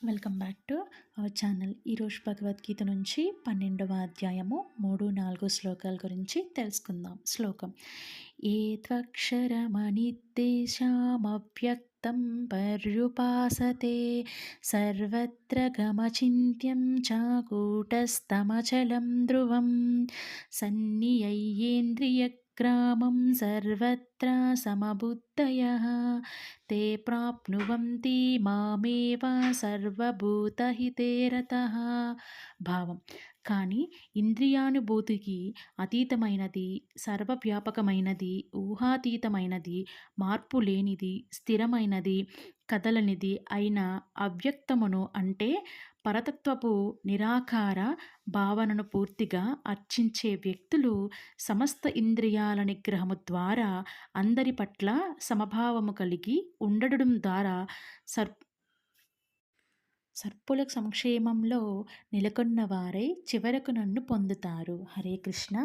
Welcome back to our channel. ఈరోజు భగవద్గీత నుంచి 12వ అధ్యాయము 3, 4 శ్లోకాల గురించి తెలుసుకుందాం. శ్లోకం: ఏత్వక్షరమనిర్దేశామవ్యక్తం పర్యుపాసతే సర్వత్ర గమచింత్యం చాకూటస్థమచలం ధ్రువం సన్నియయ్యేంద్రియగ్రామం సర్వత్ర సమబుద్ధయః తే ప్రాప్నువంతి మామేవ సర్వభూతహితే రతః. భావం: కానీ ఇంద్రియానుభూతికి అతీతమైనది, సర్వవ్యాపకమైనది, ఊహాతీతమైనది, మార్పు లేనిది, స్థిరమైనది, కదలనిది అయిన అవ్యక్తమును అంటే పరతత్వపు నిరాకార భావనను పూర్తిగా అర్చించే వ్యక్తులు సమస్త ఇంద్రియాల నిగ్రహము ద్వారా అందరి పట్ల సమభావము కలిగి ఉండడం ద్వారా సర్పుల సంక్షేమంలో నెలకొన్న వారై చివరకు నన్ను పొందుతారు. హరే కృష్ణ.